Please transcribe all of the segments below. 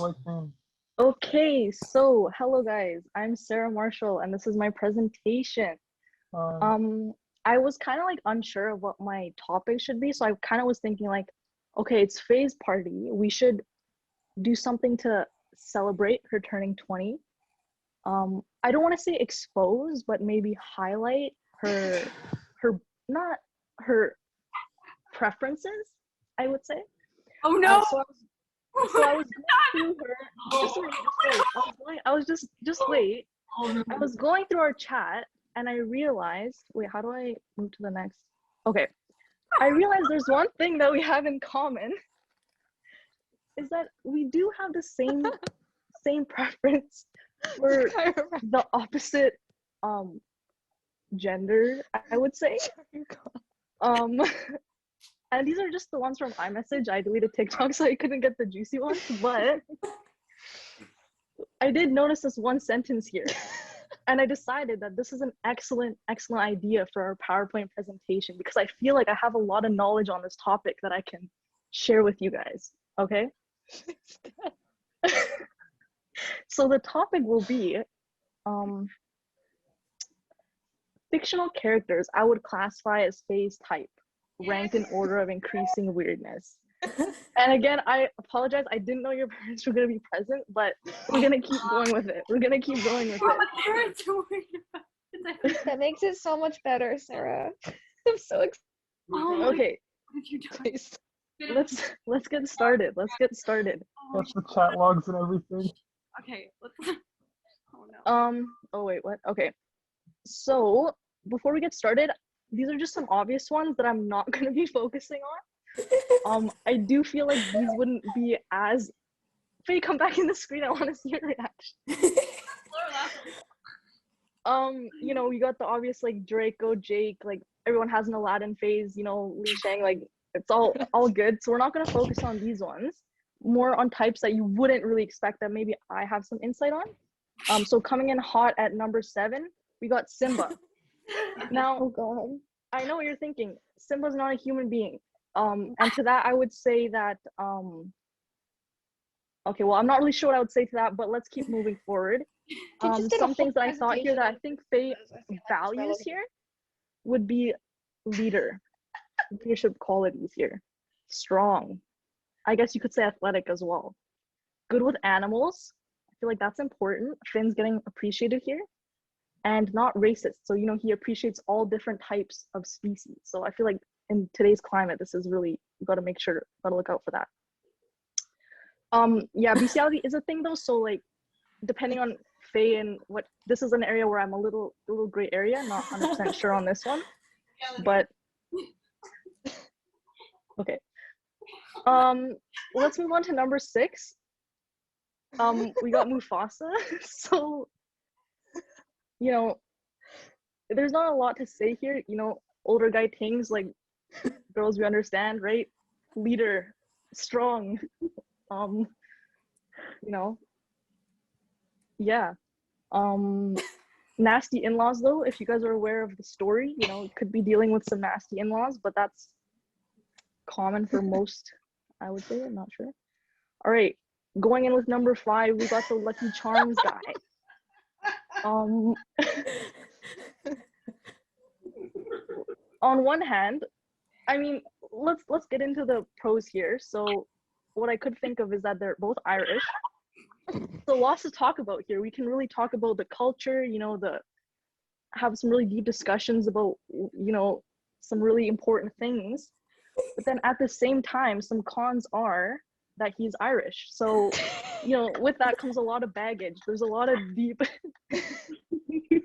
Like, thing. Okay, so hello guys. I'm Sarah Marshall and this is my presentation. Um, Um, I was kind of like unsure of what my topic should be, so I kind of was thinking like, okay, it's Faye's party. We should do something to celebrate her turning 20. I don't want to say expose, but maybe highlight her not her preferences, I would say. Oh no! So I was going through her. Just wait. I was wait. I was going through our chat and I realized. Wait, how do I move to the next? Okay, I realized there's one thing that we have in common is that we do have the same preference for the opposite gender, I would say. Um, and these are just the ones from iMessage. I deleted TikTok so I couldn't get the juicy ones, but I did notice this one sentence here. And I decided that this is an excellent idea for our PowerPoint presentation because I feel like I have a lot of knowledge on this topic that I can share with you guys, okay? So the topic will be fictional characters I would classify as phase type, ranked in order of increasing weirdness. And again, I apologize. I didn't know your parents were going to be present, but we're going to keep going with it. That makes it so much better, Sarah. I'm so excited. Okay. Let's get started. that's the chat logs and everything. Okay, let's. Oh no. Oh wait, what? Okay. So before we get started, these are just some obvious ones that I'm not going to be focusing on. I do feel like these wouldn't be as. Faye, come back in the screen. I want to see your reaction. You know, we got the obvious like Draco, Jake, like everyone has an Aladdin phase, you know, Li Shang, like it's all good. So we're not gonna focus on these ones. More on types that you wouldn't really expect that maybe I have some insight on. So coming in hot at number 7, we got Simba. Now, Oh God. I know what you're thinking. Simba's not a human being. And to that I would say that okay, well, I'm not really sure what I would say to that, but let's keep moving forward. Some things that I thought here that I think Faye values here would be leadership qualities here. Strong. I guess you could say athletic as well. Good with animals. I feel like that's important. Finn's getting appreciated here. And not racist. So, you know, he appreciates all different types of species. So I feel like in today's climate, this is really, you gotta make sure, gotta look out for that. Yeah, bestiality is a thing though. So like, depending on Faye and what, this is an area where I'm a little gray area, not 100% sure on this one, but okay. Let's move on to number 6. We got Mufasa. So, you know, there's not a lot to say here. You know, older guy things like girls, we understand, right? Leader, strong. You know, yeah. Nasty in-laws though, if you guys are aware of the story, you know, could be dealing with some nasty in-laws, but that's common for most, I would say. I'm not sure. All right, going in with number 5, we got the Lucky Charms guy. On one hand, I mean, let's get into the pros here. So what I could think of is that they're both Irish. So lots to talk about here. We can really talk about the culture, you know, have some really deep discussions about, you know, some really important things. But then at the same time, some cons are that he's Irish. So, you know, with that comes a lot of baggage. There's a lot of deep, you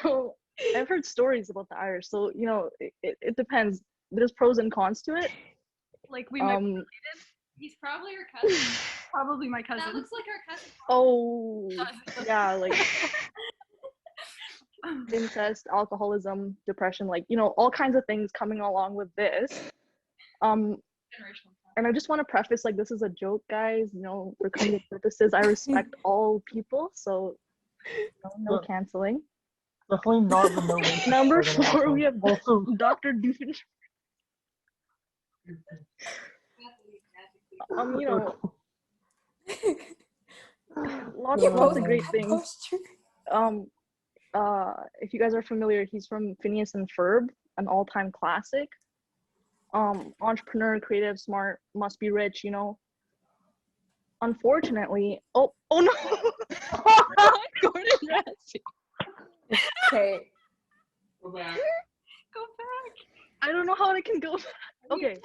know, I've heard stories about the Irish. So, you know, it depends. There's pros and cons to it. Like we might be related. He's probably your cousin. Probably my cousin. That looks like our cousin. Oh, yeah, like incest, alcoholism, depression, like, you know, all kinds of things coming along with this. And I just want to preface, like, this is a joke, guys, you know, for comedic purposes. I respect all people, so no canceling. Definitely not the no. Number 4, we have also Dr. Doofenshmirtz. You know, lots Yeah, lots of post great that things. poster. If you guys are familiar, he's from Phineas and Ferb, an all-time classic. Entrepreneur, creative, smart, must be rich, you know. Unfortunately, oh no, Gordon Ramsay. Okay. Go back. I don't know how I can go. Okay,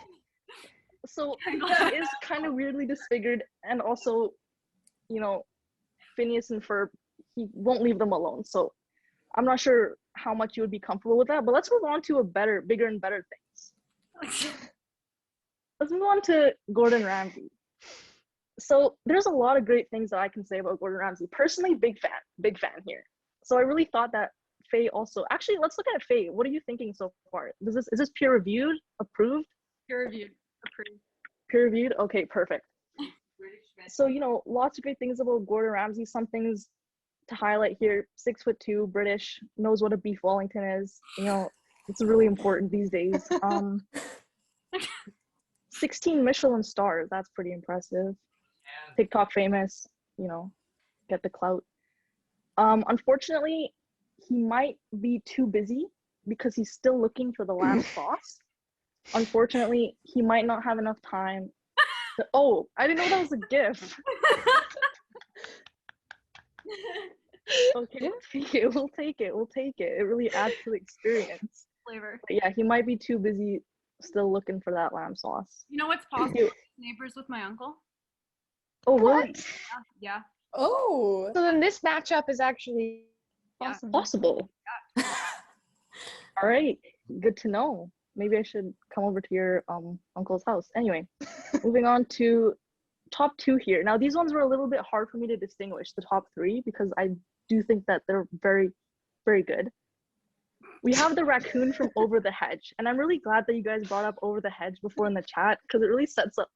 so he is kind of weirdly disfigured, and also, you know, Phineas and Ferb, he won't leave them alone. So I'm not sure how much you would be comfortable with that. But let's move on to a bigger and better things. Let's move on to Gordon Ramsay. So there's a lot of great things that I can say about Gordon Ramsay. Personally, big fan here. So I really thought that Faye also. Actually, let's look at Faye. What are you thinking so far? Is this peer reviewed, approved? Peer reviewed. Approved. Peer reviewed. Okay, perfect. So you know, lots of great things about Gordon Ramsay. Some things to highlight here: 6'2", British, knows what a beef Wellington is. You know, it's really important these days. 16 Michelin stars. That's pretty impressive. TikTok famous. You know, get the clout. Unfortunately, he might be too busy because he's still looking for the lamb sauce. Unfortunately, he might not have enough time. Oh, I didn't know that was a GIF. Okay, we'll take it. It really adds to the experience. Flavor. But yeah, he might be too busy still looking for that lamb sauce. You know what's possible? Neighbors with my uncle. Oh, really? What? Yeah. Oh. So then this matchup is actually Yeah. Possible. All right, good to know. Maybe I should come over to your uncle's house. Anyway, moving on to top 2 here. Now these ones were a little bit hard for me to distinguish, the top 3, because I do think that they're very, very good. We have the raccoon from Over the Hedge, and I'm really glad that you guys brought up Over the Hedge before in the chat, because it really sets up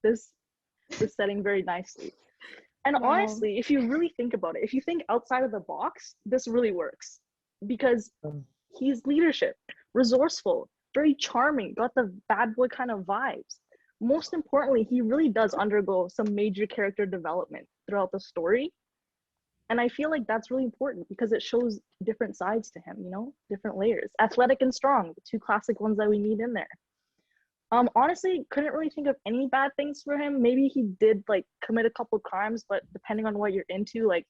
this setting very nicely. And Wow. honestly, if you really think about it, if you think outside of the box, this really works, because he's leadership, resourceful, very charming, got the bad boy kind of vibes. Most importantly, he really does undergo some major character development throughout the story. And I feel like that's really important because it shows different sides to him, you know, different layers. Athletic and strong, the 2 classic ones that we need in there. Honestly, couldn't really think of any bad things for him. Maybe he did like commit a couple crimes, but depending on what you're into, like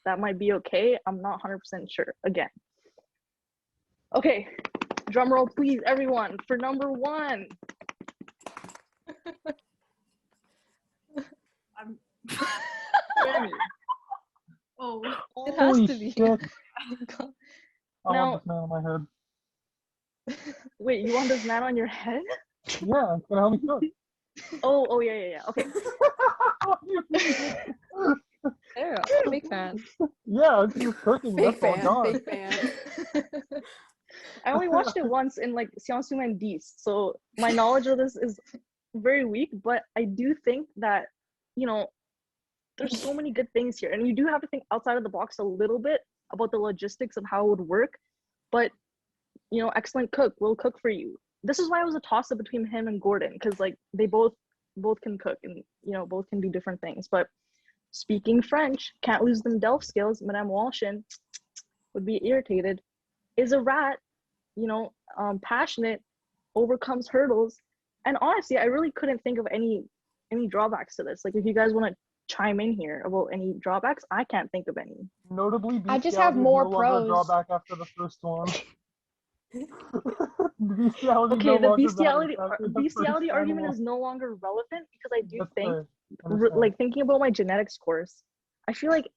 that might be okay. I'm not 100% sure again. Okay, drum roll please, everyone, for number 1. Remy. Oh. It has Holy to be. shit. I Now- want this man on my head. Wait, you want this man on your head? Yeah, it's gonna help me cook. Oh yeah. Okay. Sarah, big fan. Yeah, it's just cooking. Big That's all fan. gone. Big fan. I only watched it once in like Science Humaine 10, so my knowledge of this is very weak, but I do think that, you know, there's so many good things here, and you do have to think outside of the box a little bit about the logistics of how it would work. But you know, excellent cook, will cook for you. This is why it was a toss-up between him and Gordon, because like they both can cook, and you know, both can do different things. But speaking French, can't lose them Delft skills. Madame Walshin would be irritated. Is a rat, you know, passionate, overcomes hurdles, and honestly, I really couldn't think of any drawbacks to this. Like, if you guys want to chime in here about any drawbacks, I can't think of any. Notably, I just have bestiality is more no longer a pros. drawback after the first one. Bestiality is Okay, no the longer bestiality bad after the bestiality first argument one. is no longer relevant because I do That's think, fair. Understand. like thinking about my genetics course, I feel like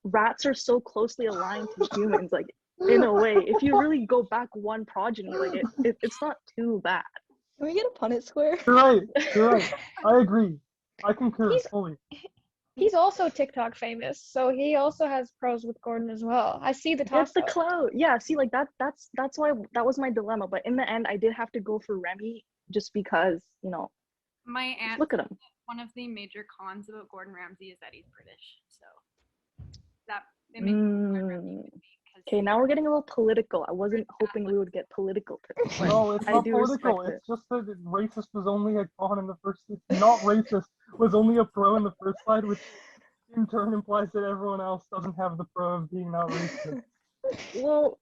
rats are so closely aligned to humans, like in a way. If you really go back one progeny, like it's not too bad. Can we get a Punnett square? You're right. I agree. I concur fully. He's also TikTok famous, so he also has pros with Gordon as well. I see the Get toss the up. clout. Yeah, see, like that's why that was my dilemma. But in the end, I did have to go for Remy just because, you know, My aunt. look at him. One of the major cons about Gordon Ramsay is that he's British, so that it makes Gordon Ramsay good meat, 'cause Okay, now we're getting a little political. I wasn't hoping we would get political today, but No, it's I not do political. respect It's just that racist was only a con in the first. Not racist was only a pro in the first side, which in turn implies that everyone else doesn't have the pro of being not racist. Well,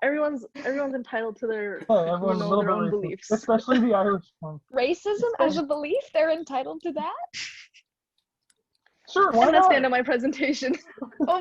everyone's entitled to their Hey, everyone's a little their bit own racist, beliefs. especially the Irish one. Racism as a belief, they're entitled to that. Sure, why And that's the not? end of my presentation. Well,